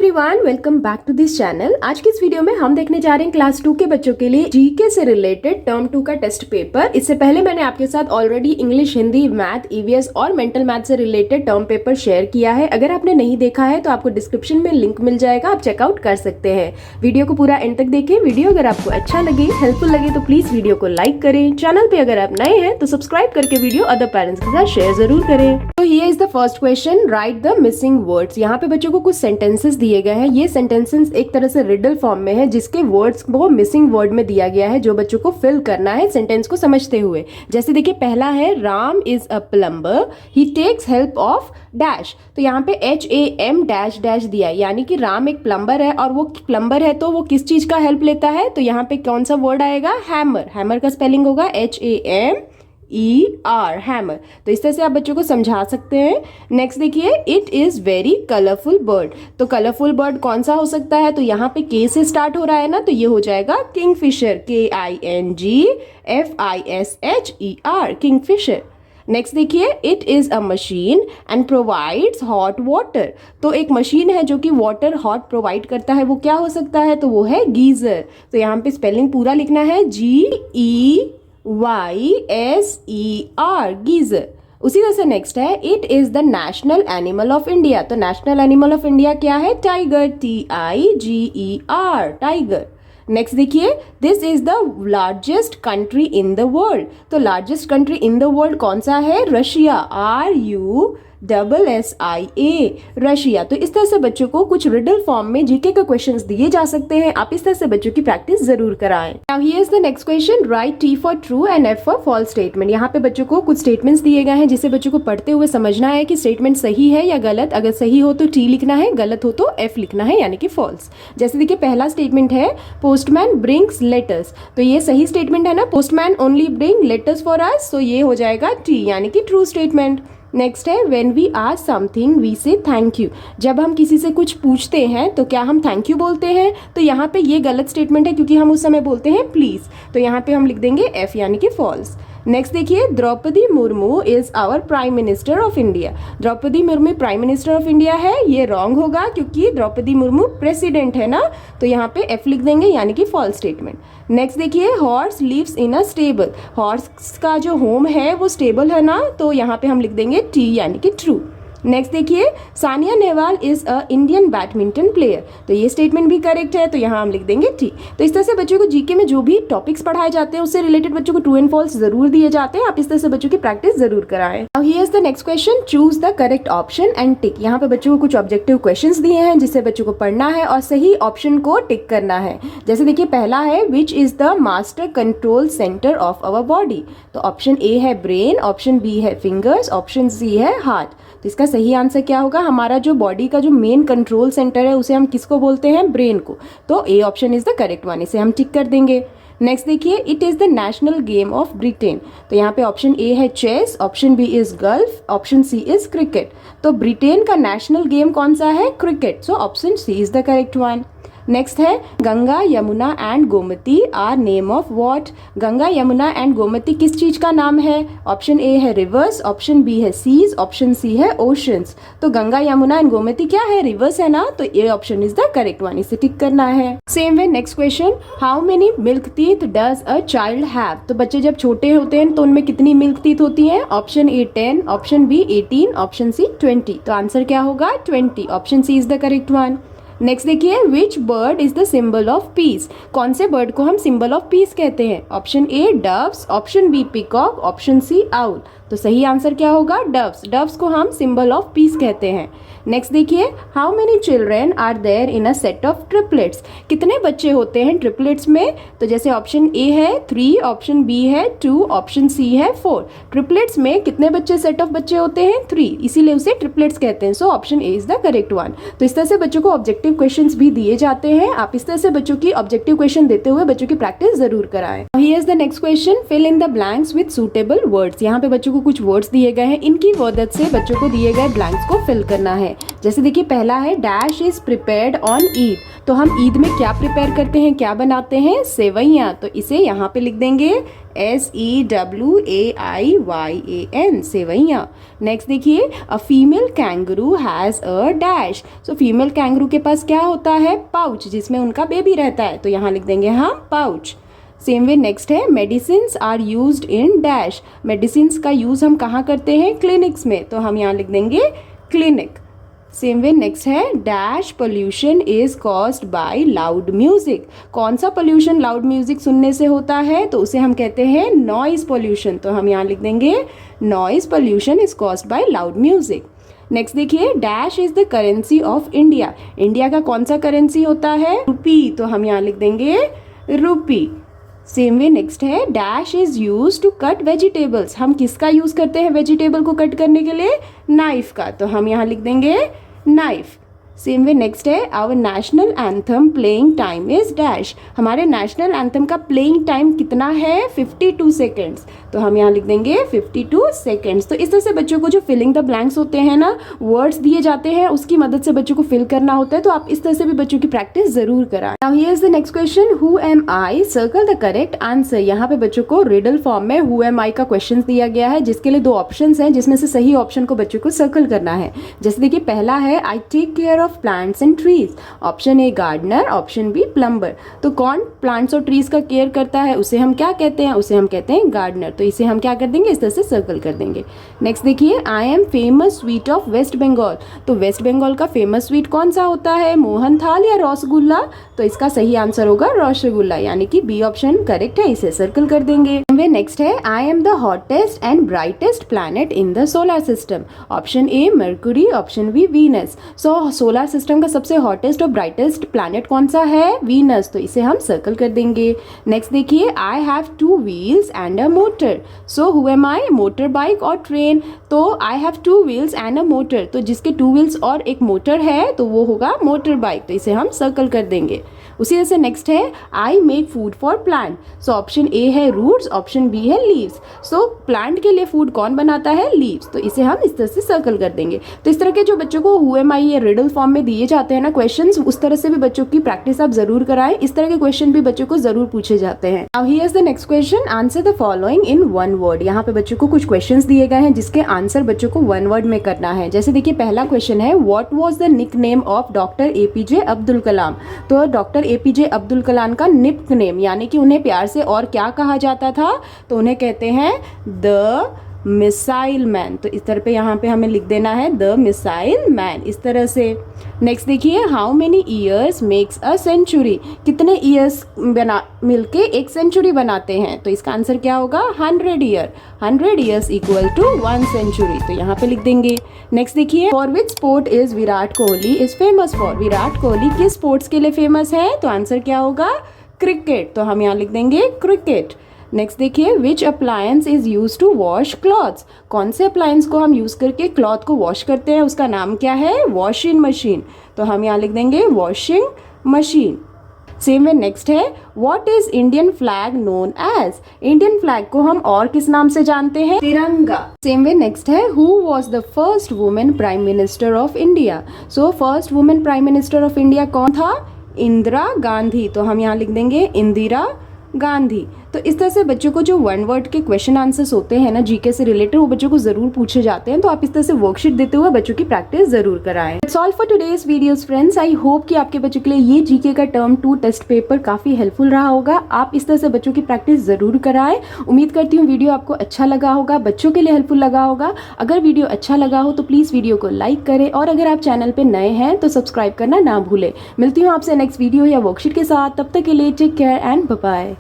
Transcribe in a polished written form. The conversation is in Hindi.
Everyone, welcome back to this channel. आज की इस वीडियो में हम देखने जा रहे हैं क्लास 2 के बच्चों के लिए जीके से रिलेटेड टर्म 2 का टेस्ट पेपर। इससे पहले मैंने आपके साथ already English, Hindi, math, EVS और मेंटल मैथ से रिलेटेड टर्म पेपर शेयर किया है। अगर आपने नहीं देखा है तो आपको डिस्क्रिप्शन में लिंक मिल जाएगा, आप चेकआउट कर सकते हैं। वीडियो को पूरा एंड तक देखें। वीडियो अगर आपको अच्छा लगे, हेल्पफुल लगे तो प्लीज वीडियो को लाइक करें। चैनल पे अगर आप नए हैं तो सब्सक्राइब करके वीडियो अदर पेरेंट्स के साथ शेयर जरूर करें। तो here is the first question, right the missing words. यहाँ पे बच्चों को कुछ सेंटेंसेस दिए गए हैं। ये सेंटेंसेस एक तरह से रिडल फॉर्म में है, जिसके वर्ड्स को मिसिंग वर्ड में दिया गया है, जो बच्चों को फिल करना है सेंटेंस को समझते हुए। जैसे देखिए, पहला है Ram is a plumber, he takes help of dash. तो यहाँ पे HAM डैश डैश दिया है, यानी कि राम एक प्लम्बर है और वो प्लम्बर है तो वो किस चीज का हेल्प लेता है। तो यहाँ पे कौन सा वर्ड आएगा? हैमर। हैमर का स्पेलिंग होगा HAMER, हैमर। तो इस तरह से आप बच्चों को समझा सकते हैं। नेक्स्ट देखिए, it is very colourful bird. तो कलरफुल बर्ड कौन सा हो सकता है? तो यहाँ पे K से स्टार्ट हो रहा है ना, तो ये हो जाएगा किंगफिशर, KINGFISHER, किंगफिशर। नेक्स्ट देखिए, it is a machine and provides hot water. तो एक मशीन है जो कि वाटर हॉट प्रोवाइड करता है, वो क्या हो सकता है? तो वो है गीजर। तो यहाँ पे स्पेलिंग पूरा लिखना है GEYSER, गीजर। उसी तरह से नेक्स्ट है, it is the national animal of India. तो नेशनल एनिमल ऑफ इंडिया क्या है? Tiger, TIGER, tiger. नेक्स्ट देखिए, this is the largest country in the world. तो largest country in the world कौन सा है? Russia, RUSSIA, Russia. तो इस तरह से बच्चों को कुछ रिडल फॉर्म में जीके का क्वेश्चंस दिए जा सकते हैं। आप इस तरह से बच्चों की प्रैक्टिस जरूर कराएं। Now here is the next question, write T for true and F for false statement. यहाँ पे बच्चों को कुछ स्टेटमेंट्स दिए गए हैं, जिसे बच्चों को पढ़ते हुए समझना है कि स्टेटमेंट सही है या गलत। अगर सही हो तो T लिखना है, गलत हो तो F लिखना है, यानी कि फॉल्स। जैसे देखिए, पहला स्टेटमेंट है, पोस्टमैन ब्रिंग्स लेटर्स। तो ये सही स्टेटमेंट है ना, postman only bring letters for us. तो ये हो जाएगा T, यानी कि ट्रू स्टेटमेंट। नेक्स्ट है, when we ask something we say thank you. जब हम किसी से कुछ पूछते हैं तो क्या हम थैंक यू बोलते हैं? तो यहाँ पे ये गलत स्टेटमेंट है, क्योंकि हम उस समय बोलते हैं प्लीज। तो यहाँ पे हम लिख देंगे F, यानी कि फॉल्स। नेक्स्ट देखिए, Draupadi Murmu is our prime minister of India. Draupadi Murmu prime minister of India है, ये रॉन्ग होगा, क्योंकि द्रौपदी मुर्मू प्रेसिडेंट है ना। तो यहाँ पे F लिख देंगे, यानी कि फॉल्स स्टेटमेंट। नेक्स्ट देखिए, horse lives in a stable. Horse का जो होम है वो स्टेबल है ना, तो यहाँ पे हम लिख देंगे T, यानी कि ट्रू। नेक्स्ट देखिए, Sania Nehwal is a Indian badminton player. तो ये स्टेटमेंट भी करेक्ट है, तो यहाँ हम लिख देंगे T। तो इस तरह से बच्चों को जीके में जो भी टॉपिक्स पढ़ाए जाते हैं उससे रिलेटेड बच्चों को ट्रू एंड फॉल्स जरूर दिए जाते हैं। आप इस तरह से बच्चों की प्रैक्टिस जरूर कराएं। Now here is the next question, choose the correct option and tick. यहाँ पे बच्चों को कुछ ऑब्जेक्टिव क्वेश्चंस दिए हैं, जिससे बच्चों को पढ़ना है और सही ऑप्शन को टिक करना है। जैसे देखिए, पहला है, which is the master control centre of our body. तो ऑप्शन A है ब्रेन, ऑप्शन B है फिंगर्स, ऑप्शन C है हार्ट। तो इसका सही आंसर क्या होगा? हमारा जो बॉडी का जो मेन कंट्रोल सेंटर है उसे हम किसको बोलते हैं? ब्रेन को। तो A option is the correct one, इसे हम टिक कर देंगे। नेक्स्ट देखिए, it is the national game of Britain. तो यहाँ पे ऑप्शन A है chess, option B is golf, option C is cricket. तो ब्रिटेन का नेशनल गेम कौन सा है? Cricket. So option C is the correct one. Next है, Ganga Yamuna and Gomti are name of what. Ganga Yamuna and Gomti किस चीज का नाम है? ऑप्शन A है रिवर्स, ऑप्शन B है सीज, ऑप्शन C है ओशंस। तो गंगा यमुना एंड गोमती क्या है? रिवर्स है ना, तो A option is the correct one, इसे टिक करना है। Same way next question, how many milk teeth does a child have. तो बच्चे जब छोटे होते हैं तो उनमें कितनी मिल्क टीथ होती हैं? Option A 10, option B 18, option C 20। तो आंसर क्या होगा? 20, option C is the correct one. Next देखिए, which bird is the symbol of peace. कौन से बर्ड को हम सिंबल ऑफ पीस कहते हैं? Option A doves, option B peacock, option C owl. तो सही आंसर क्या होगा? डव्स। डव्स को हम सिंबल ऑफ पीस कहते हैं। नेक्स्ट देखिए, how many children are there in a set of triplets. कितने बच्चे होते हैं ट्रिपलेट्स में? तो जैसे ऑप्शन A है 3, ऑप्शन B है 2, ऑप्शन C है 4। ट्रिपलेट्स में कितने बच्चे, सेट ऑफ बच्चे होते हैं? 3, इसीलिए उसे ट्रिपलेट्स कहते हैं। So option A is the correct one. तो इस तरह से बच्चों को ऑब्जेक्टिव क्वेश्चंस भी दिए जाते हैं। आप इस तरह से बच्चों की ऑब्जेक्टिव क्वेश्चन देते हुए बच्चों की प्रैक्टिस जरूर कराएं। Here is the next question, fill in the blanks with suitable words. यहाँ पे बच्चों को कुछ वर्ड्स दिए गए हैं, इनकी मदद से बच्चों को दिए गए ब्लैंक्स को फिल करना है। है। जैसे देखिए पहला है dash is prepared on Eid, तो हम ईद में क्या प्रिपेयर करते हैं, क्या बनाते हैं, सेवैयाँ, तो इसे यहाँ पे लिख देंगे SEWAIYAN, सेवैयाँ। नेक्स्ट देखिए a female kangaroo has a dash, so female kangaroo के पास क्या होता है, पाउच, जिसमें उनका बेबी रहता है, तो यहाँ लिख देंगे हम पाउच। सेम वे नेक्स्ट है medicines are used in dash, medicines का यूज़ हम कहाँ करते हैं, क्लिनिक्स में, तो हम यहाँ लिख देंगे क्लिनिक। सेम वे नेक्स्ट है dash pollution is caused by loud music, कौन सा पोल्यूशन लाउड म्यूजिक सुनने से होता है, तो उसे हम कहते हैं नॉइज पोल्यूशन, तो हम यहाँ लिख देंगे noise pollution is caused by loud music. Next देखिए dash is the currency of India, India का कौन सा करेंसी होता है, रुपी, तो हम यहाँ लिख देंगे रुपी। सेम वे नेक्स्ट है dash is use to cut vegetables, हम किसका यूज करते हैं वेजिटेबल को कट करने के लिए, नाइफ का, तो हम यहाँ लिख देंगे नाइफ। सेम वे नेक्स्ट है our national anthem playing time is dash, हमारे नेशनल एंथम का प्लेइंग टाइम कितना है, 52 सेकेंड्स, तो हम यहाँ लिख देंगे 52 सेकेंड्स। तो इस तरह से बच्चों को जो फिलिंग द ब्लैंक्स होते हैं ना, वर्ड्स दिए जाते हैं, उसकी मदद से बच्चों को फिल करना होता है, तो आप इस तरह से भी बच्चों की प्रैक्टिस जरूर कराएं। Now here is the next question, who am I, circle the correct answer. यहाँ पे बच्चों को रिडल फॉर्म में हु एम आई का क्वेश्चन दिया गया है, जिसके लिए 2 ऑप्शंस हैं, जिसमें से सही ऑप्शन को बच्चों को सर्कल करना है। जैसे देखिए पहला है I take care of plants and trees, option A gardener, option B plumber, तो कौन प्लांट्स और ट्रीज का केयर करता है, उसे हम क्या कहते हैं, उसे हम कहते हैं गार्डनर, तो इसे हम क्या कर देंगे, इस तरह से सर्कल कर देंगे। नेक्स्ट देखिए I am famous sweet of West Bengal, तो वेस्ट बंगाल का फेमस स्वीट कौन सा होता है, मोहन थाल या रसगुल्ला, तो इसका सही आंसर होगा रसगुल्ला, यानी कि बी ऑप्शन करेक्ट है, इसे सर्कल कर देंगे। नेक्स्ट है I am the hottest and brightest planet in the solar system, option A Mercury, option B Venus, so solar system का सबसे हॉटेस्ट और ब्राइटेस्ट प्लैनेट कौन सा है, वीनस, तो इसे हम सर्कल कर देंगे। नेक्स्ट देखिए I have 2 wheels and a motor, so who am I, motor bike और ट्रेन, तो I have 2 wheels and a motor, तो जिसके 2 व्हील्स और एक मोटर है तो वो होगा मोटर बाइक, तो इसे हम सर्कल कर देंगे। उसी तरह से नेक्स्ट है I make food for plant, so option A है रूट्स, ऑप्शन बी है लीव्स, सो प्लांट के लिए फूड कौन बनाता है, लीव्स, तो इसे हम इस तरह से सर्कल कर देंगे। तो इस तरह के जो बच्चों को हु एम आई या रिडल फॉर्म में दिए जाते हैं ना क्वेश्चंस, उस तरह से भी बच्चों की प्रैक्टिस आप जरूर कराएं, इस तरह के क्वेश्चन भी बच्चों को जरूर पूछे जाते हैं। Now here is the next question, answer the following in 1 word, यहाँ पे बच्चों को कुछ क्वेश्चंस दिए गए हैं जिसके आंसर बच्चों को 1 वर्ड में करना है। जैसे देखिए पहला क्वेश्चन है what was the nick name of doctor APJ Abdul Kalam, तो डॉक्टर APJ अब्दुल कलाम का निक नेम, यानी कि उन्हें प्यार से और क्या कहा जाता था, तो उन्हें कहते हैं द मिसाइल मैन, तो इस तरह पे यहाँ पे हमें लिख देना है द मिसाइल मैन, इस तरह से। नेक्स्ट देखिए how many years makes a century, कितने ईयर्स बना मिलके एक सेंचुरी बनाते हैं, तो इसका आंसर क्या होगा 100 year, 100 years equal to 1 century, तो यहाँ पे लिख देंगे। नेक्स्ट देखिए for which sport is Virat Kohli is famous for, Virat Kohli किस स्पोर्ट्स के लिए फेमस है, तो आंसर क्या होगा क्रिकेट, तो हम यहाँ लिख देंगे क्रिकेट। नेक्स्ट देखिए which appliance is use to wash clothes, कौन से अप्लायंस को हम यूज़ करके क्लॉथ को वॉश करते हैं, उसका नाम क्या है, वॉशिंग मशीन, तो हम यहाँ लिख देंगे washing machine. Same way next है what is Indian flag known as, Indian flag को हम और किस नाम से जानते हैं, तिरंगा। सेम वे नेक्स्ट है who was the first women prime minister of India, so first women prime minister of India कौन था, इंदिरा गांधी, तो हम यहाँ लिख देंगे इंदिरा गांधी। तो इस तरह से बच्चों को जो 1 वर्ड के क्वेश्चन आंसर्स होते हैं ना जीके से रिलेटेड, वो बच्चों को जरूर पूछे जाते हैं, तो आप इस तरह से वर्कशीट देते हुए बच्चों की प्रैक्टिस जरूर कराएं। That's all for today's videos friends, I hope कि आपके बच्चों के लिए ये जीके का टर्म 2 टेस्ट पेपर काफी हेल्पफुल रहा होगा। आप इस तरह से बच्चों की प्रैक्टिस जरूर कराएं। उम्मीद करती हूँ वीडियो आपको अच्छा लगा होगा, बच्चों के लिए हेल्पफुल लगा होगा। अगर वीडियो अच्छा लगा हो तो प्लीज वीडियो को लाइक करें, और अगर आप चैनल पे नए हैं तो सब्सक्राइब करना ना भूलें। मिलती हूँ आपसे नेक्स्ट वीडियो या वर्कशीट के साथ, तब तक के लिए take care and bye bye.